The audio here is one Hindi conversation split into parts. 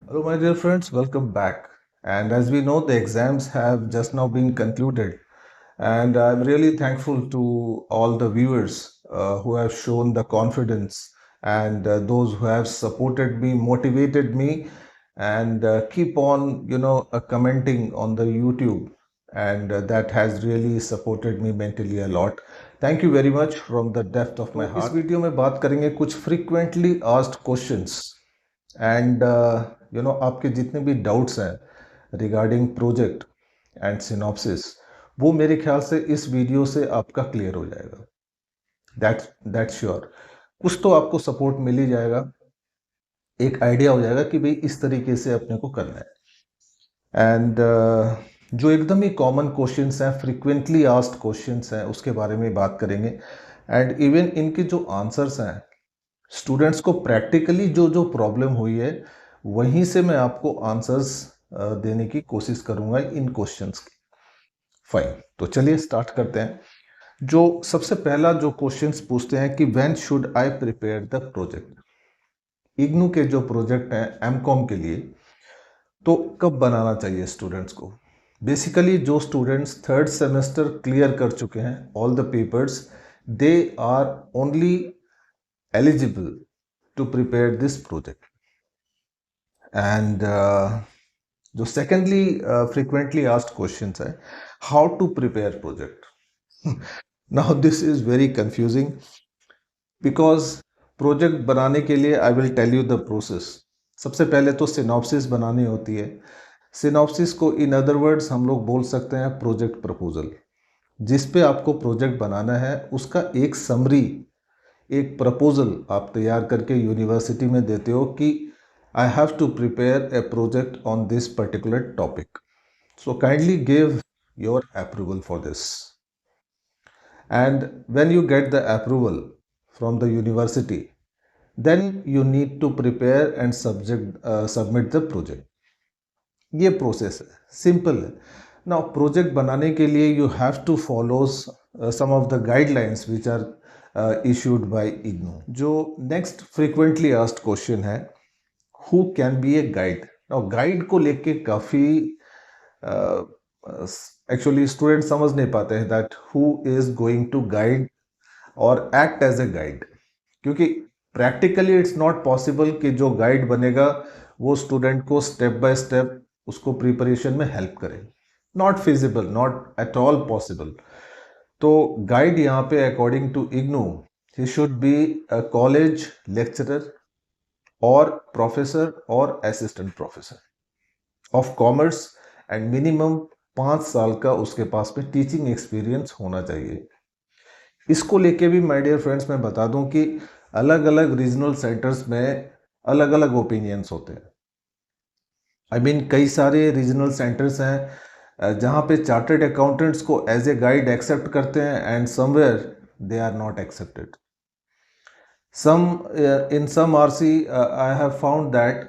Hello, my dear friends, welcome back. And as we know, the exams have just now been concluded. And I'm really thankful to all the viewers who have shown the confidence and those who have supported me, motivated me, and keep on, commenting on the YouTube. And that has really supported me mentally a lot. Thank you very much from the depth of my heart. इस वीडियो में बात करेंगे कुछ frequently asked questions एंड आपके जितने भी डाउट्स हैं रिगार्डिंग प्रोजेक्ट एंड सिनॉप्सिस वो मेरे ख्याल से इस वीडियो से आपका क्लियर हो जाएगा। That's sure. कुछ तो आपको सपोर्ट मिल ही जाएगा, एक आइडिया हो जाएगा कि भाई इस तरीके से अपने को करना है। एंड जो एकदम ही कॉमन क्वेश्चंस हैं, फ्रिक्वेंटली आस्क्ड क्वेश्चंस हैं, उसके बारे में बात करेंगे। एंड इवन इनके जो आंसर्स हैं, स्टूडेंट्स को प्रैक्टिकली जो जो प्रॉब्लम हुई है वहीं से मैं आपको आंसर्स देने की कोशिश करूंगा इन क्वेश्चंस की। फाइन, तो चलिए स्टार्ट करते हैं। जो सबसे पहला जो क्वेश्चंस पूछते हैं कि when should I prepare the project. IGNOU के जो प्रोजेक्ट हैं एमकॉम के लिए, तो कब बनाना चाहिए स्टूडेंट्स को। बेसिकली जो स्टूडेंट्स थर्ड सेमेस्टर क्लियर कर चुके हैं all the papers, they are only eligible to prepare this project. And जो सेकेंडली फ्रिक्वेंटली आस्क्ड क्वेश्चंस है, how to prepare project. Now this is very confusing because project बनाने के लिए I will tell you the process. सबसे पहले तो सिनॉप्सिस बनानी होती है। सिनॉप्सिस को इन अदर वर्ड्स हम लोग बोल सकते हैं प्रोजेक्ट प्रपोजल। जिस पे आपको प्रोजेक्ट बनाना है उसका एक समरी, एक प्रपोजल आप तैयार करके यूनिवर्सिटी में देते हो कि I have to prepare a project on this particular topic. So kindly give your approval for this. And when you get the approval from the university, then you need to prepare and submit the project. ये प्रोसेस है, सिंपल है। नाउ प्रोजेक्ट बनाने के लिए you have to follow some of the guidelines which are issued by IGNOU. जो नेक्स्ट फ्रीक्वेंटली आस्क्ड क्वेश्चन है, who can be a guide. Now guide को लेके काफ़ी एक्चुअली स्टूडेंट समझ नहीं पाते हैं that who is going to guide और एक्ट एज ए गाइड, क्योंकि प्रैक्टिकली इट्स नॉट पॉसिबल कि जो गाइड बनेगा वो स्टूडेंट को स्टेप बाय स्टेप उसको प्रिपरेशन में हेल्प करे। Not feasible, not at all possible. तो गाइड यहाँ पे अकॉर्डिंग टू इग्नू ही should be a college lecturer और प्रोफेसर और assistant professor of commerce and minimum 5 साल का उसके पास में टीचिंग एक्सपीरियंस होना चाहिए। इसको लेके भी माय डियर फ्रेंड्स मैं बता दूं कि अलग अलग रीजनल सेंटर्स में अलग अलग ओपिनियंस होते हैं। आई मीन कई सारे रीजनल सेंटर्स हैं जहां पे चार्टर्ड अकाउंटेंट्स को एज ए गाइड एक्सेप्ट करते हैं and somewhere they are not accepted. Some in some RC I have found that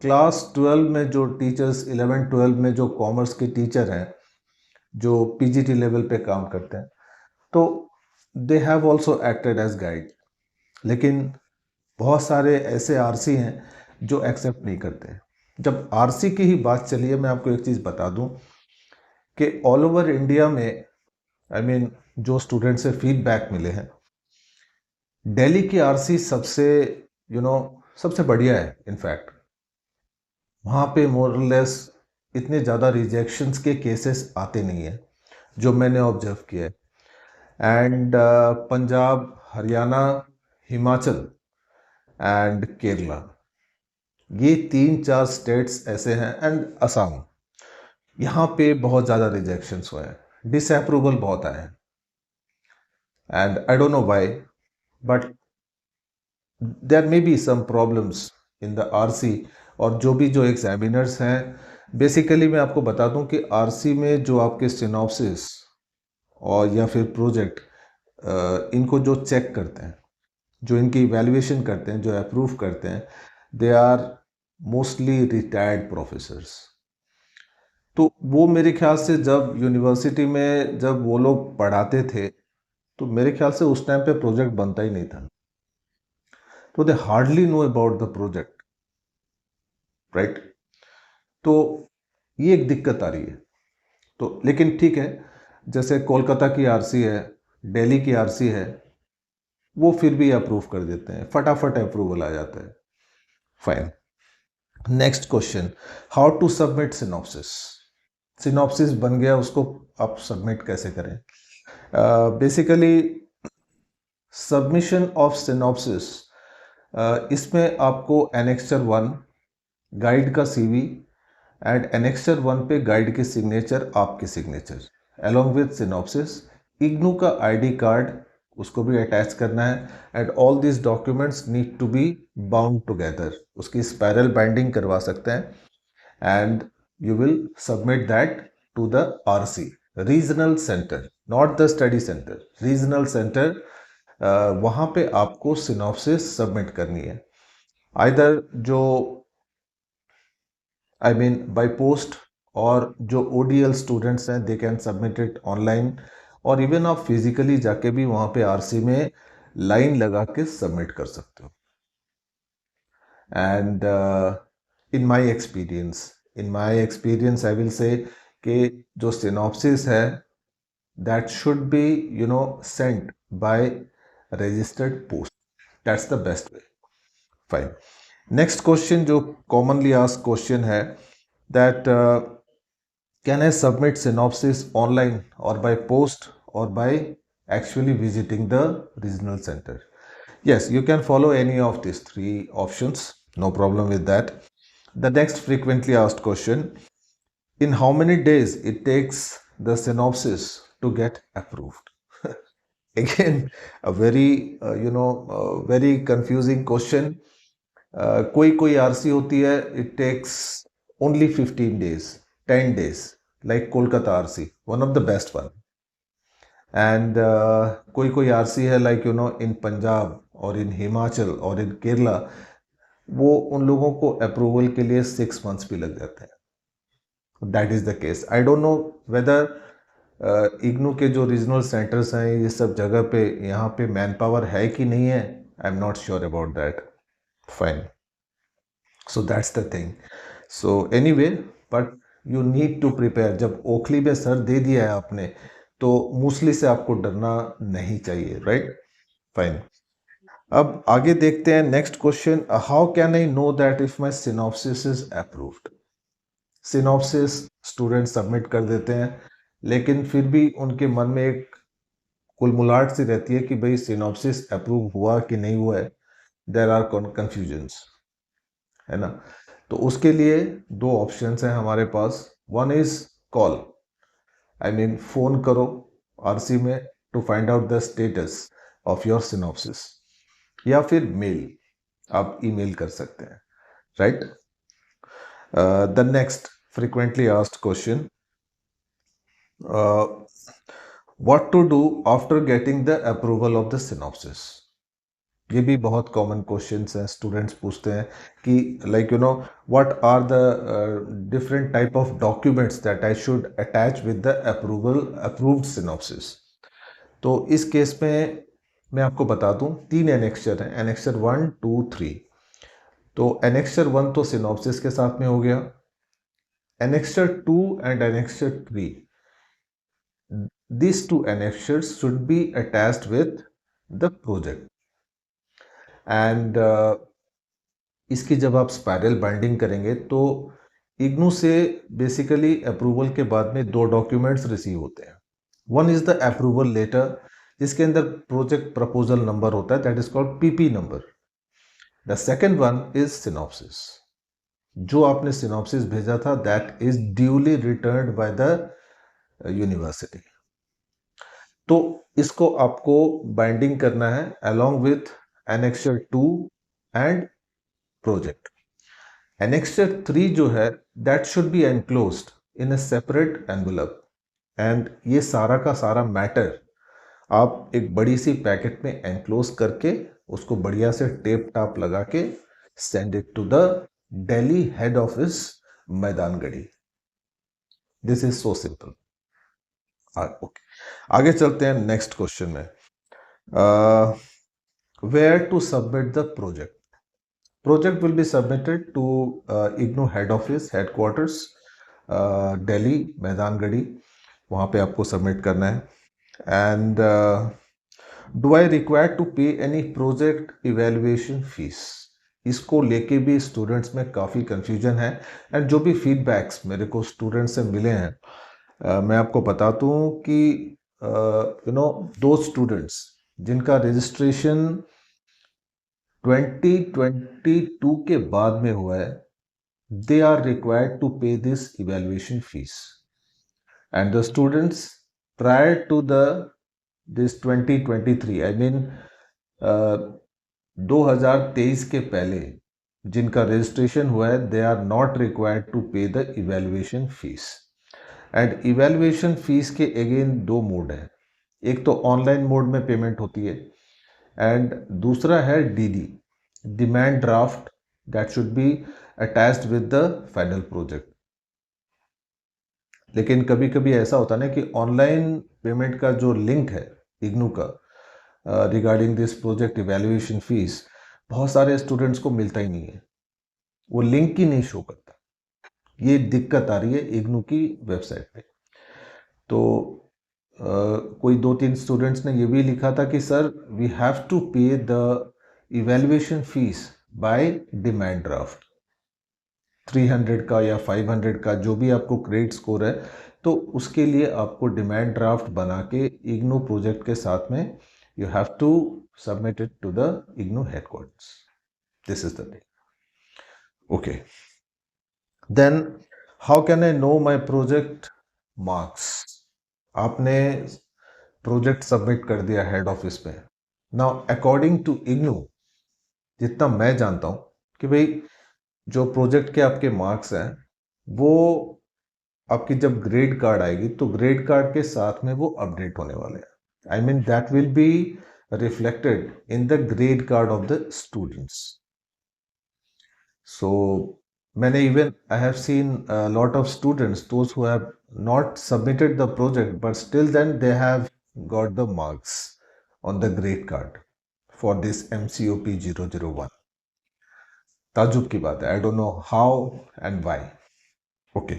class 12 में जो टीचर्स, 11-12 में जो कॉमर्स के टीचर हैं जो पीजीटी लेवल पे काम करते हैं, तो they have also acted as guide. लेकिन बहुत सारे ऐसे आरसी हैं जो एक्सेप्ट नहीं करते। जब आरसी की ही बात चली है, मैं आपको एक चीज़ बता दूं कि ऑल ओवर इंडिया में आई मीन जो स्टूडेंट से फीडबैक मिले हैं, दिल्ली की आरसी सबसे सबसे बढ़िया है। इनफैक्ट वहाँ पे मोरलेस इतने ज़्यादा रिजेक्शंस के केसेस आते नहीं हैं जो मैंने ऑब्जर्व किया है। एंड पंजाब, हरियाणा, हिमाचल एंड केरला, ये 3-4 स्टेट्स ऐसे हैं, एंड असम, यहाँ पे बहुत ज़्यादा रिजेक्शंस हुए हैं, डिसअप्रूवल बहुत आए हैं। And I don't know why, but there may be some problems in the RC. और जो एग्जामिनर्स हैं, बेसिकली मैं आपको बता दूं कि आरसी में जो आपके सिनॉप्सिस और या फिर प्रोजेक्ट इनको जो चेक करते हैं, जो इनकी इवैल्यूएशन करते हैं, जो अप्रूव करते हैं, they are mostly retired professors. तो वो मेरे ख्याल से जब यूनिवर्सिटी में जब वो लोग पढ़ाते थे, तो मेरे ख्याल से उस टाइम पे प्रोजेक्ट बनता ही नहीं था। तो they hardly know about the project, right. तो ये एक दिक्कत आ रही है। तो लेकिन ठीक है, जैसे कोलकाता की आरसी है, दिल्ली की आरसी है, वो फिर भी अप्रूव कर देते हैं, फटाफट अप्रूवल आ जाता है। Fine. Next question, how to submit synopsis. Synopsis बन गया, उसको आप सबमिट कैसे करें? बेसिकली सबमिशन ऑफ सिनॉप्सिस, इसमें आपको एनेक्सचर 1 गाइड का सीवी एंड एनेक्सचर 1 पे गाइड की सिग्नेचर, आपकी signature, along with synopsis, IGNOU का आईडी कार्ड, उसको भी अटैच करना है, and all this documents need to be bound together. उसकी स्पायरल बाइंडिंग करवा सकते हैं and you will submit that to the RC regional centre, not the study centre, regional centre. वहाँ पे आपको सिनॉप्सिस सबमिट करनी है, आइदर जो आई मीन बाय पोस्ट, और जो ओडीएल स्टूडेंट्स हैं they can submit it online, और इवन आप फिजिकली जाके भी वहाँ पे आरसी में लाइन लगा के सबमिट कर सकते हो। And in my experience I will say कि जो सिनॉप्सिस है that should be sent by registered post, that's the best way. Fine. Next question जो कॉमनली आस्क्ड क्वेश्चन है, that can I submit synopsis online or by post or by actually visiting the regional center? Yes, you can follow any of these three options, no problem with that. The next frequently asked question, in how many days it takes the synopsis to get approved? Again, a very very confusing question. कोई कोई आरसी होती है, it takes only 15 days, 10 days, like Kolkata RC, one of the best one. And कोई कोई आरसी है लाइक इन पंजाब और इन हिमाचल और इन केरला, वो उन लोगों को अप्रूवल के लिए 6 months भी लग जाते हैं। That is the case. I don't know whether IGNOU के जो रीजनल सेंटर्स हैं ये सब जगह पे, यहाँ पे मैन पावर है कि नहीं है, I am not sure about that. Fine. So that's the thing. So anyway, but you need to prepare. जब ओखली में सर दे दिया है आपने, तो मूसली से आपको डरना नहीं चाहिए, राइट? फाइन। अब आगे देखते हैं next question, how can I know that if my synopsis is approved? Synopsis student submit कर देते हैं, लेकिन फिर भी उनके मन में एक कुलमुलाहट सी रहती है कि भाई सिनॉप्सिस अप्रूव हुआ कि नहीं हुआ है। देयर आर कंफ्यूजन्स, है ना? तो उसके लिए दो ऑप्शंस हैं हमारे पास। One is call, I mean phone करो आरसी में to find out the status of your synopsis, या फिर मेल, आप ईमेल कर सकते हैं, right? The next frequently asked question, what to do after getting the approval of the synopsis? ये भी बहुत कॉमन क्वेश्चंस हैं, स्टूडेंट्स पूछते हैं कि like what are the different type of documents that I should attach with the approved synopsis. तो इस केस में मैं आपको बता दूं, 3 एनेक्सचर हैं, एनेक्सचर 1, 2, 3। तो एनेक्सचर 1 तो सिनॉप्सिस के साथ में हो गया। Annexure 2 and annexure 3, these two annexures should be attached with the project, and इसकी जब आप स्पाइरल बाइंडिंग करेंगे तो इग्नू से बेसिकली अप्रूवल के बाद में 2 डॉक्यूमेंट्स रिसीव होते हैं। One is the approval letter, जिसके अंदर प्रोजेक्ट प्रपोजल नंबर होता है, that is called PP number. The second one is synopsis, जो आपने सिनॉप्सिस भेजा था that is duly returned by the university. तो इसको आपको बाइंडिंग करना है along with annexure 2 and project. Annexure 3 जो है that should be enclosed in a separate envelope, and ये सारा का सारा मैटर आप एक बड़ी सी पैकेट में एनक्लोज करके उसको बढ़िया से टेप टाप लगा के send it to the Delhi head office Maidangarhi. This is so simple. Okay, आगे चलते हैं नेक्स्ट क्वेश्चन में। Where to submit the project? project will be submitted to IGNOU head office headquarters Delhi Maidangarhi, वहाँ पे आपको सबमिट करना है. And do I require to pay any project evaluation fees, इसको लेके भी स्टूडेंट्स में काफ़ी कंफ्यूजन है. एंड जो भी फीडबैक्स मेरे को स्टूडेंट्स से मिले हैं, मैं आपको बताता हूँ कि दो स्टूडेंट्स जिनका रजिस्ट्रेशन 2022 के बाद में हुआ है, they are required to pay this evaluation fees, and the students prior to the this 2023, I mean 2023 के पहले जिनका रजिस्ट्रेशन हुआ है, they are not required to pay the evaluation fees. And evaluation fees के अगेन दो मोड है, एक तो ऑनलाइन मोड में पेमेंट होती है एंड दूसरा है DD, demand draft, that should be attached with the final project. लेकिन कभी कभी ऐसा होता है ना कि ऑनलाइन पेमेंट का जो लिंक है इग्नू का regarding this project evaluation fees, बहुत सारे स्टूडेंट्स को मिलता ही नहीं है, वो लिंक ही नहीं शो करता. ये दिक्कत आ रही है इग्नू की वेबसाइट पे. तो कोई 2-3 स्टूडेंट्स ने ये भी लिखा था कि sir we have to pay the evaluation fees by demand draft, 300 का या 500 का जो भी आपको क्रेडिट स्कोर है, तो उसके लिए आपको डिमांड ड्राफ्ट बना के इग्नू प्रोजेक्ट के साथ में you have to submit it to the IGNOU headquarters. This is the thing. Okay, then how can I know my project marks. आपने प्रोजेक्ट सबमिट कर दिया हेड ऑफिस में. नाउ अकॉर्डिंग टू इग्नू, जितना मैं जानता हूं कि भाई जो प्रोजेक्ट के आपके मार्क्स हैं वो आपकी जब ग्रेड कार्ड आएगी तो ग्रेड कार्ड के साथ में वो अपडेट होने वाले हैं. I mean that will be reflected in the grade card of the students. So मैंने even I have seen lot of students those who have not submitted the project but still then they have got the marks on the grade card for this MCOP 001. ताजुब की बात है. आई don't know how and why. Okay,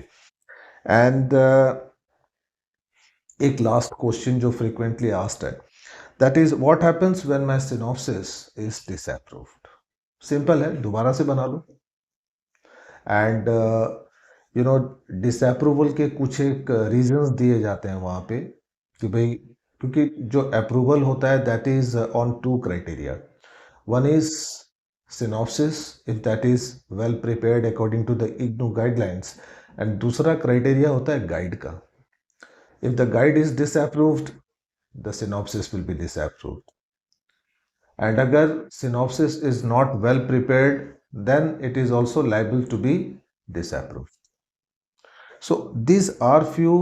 and एक लास्ट क्वेश्चन जो फ्रीक्वेंटली आस्क्ड है, that is what happens when my synopsis is disapproved. Simple है, दोबारा से बना लो. एंड डिसअप्रूवल के कुछ एक रीजंस दिए जाते हैं वहाँ पे कि भाई, क्योंकि जो अप्रूवल होता है that is on 2 criteria. One is synopsis, if that is well prepared according to the IGNOU guidelines, and दूसरा क्राइटेरिया होता है गाइड का. if the guide is disapproved, the synopsis will be disapproved, and अगर synopsis is not well prepared, then it is also liable to be disapproved. So these are few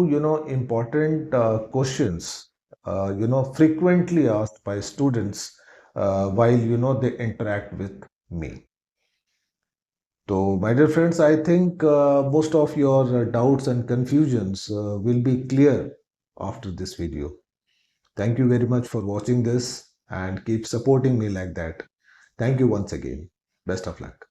important questions frequently asked by students while they interact with me. So my dear friends, I think most of your doubts and confusions will be clear after this video. Thank you very much for watching this and keep supporting me like that. Thank you once again. Best of luck.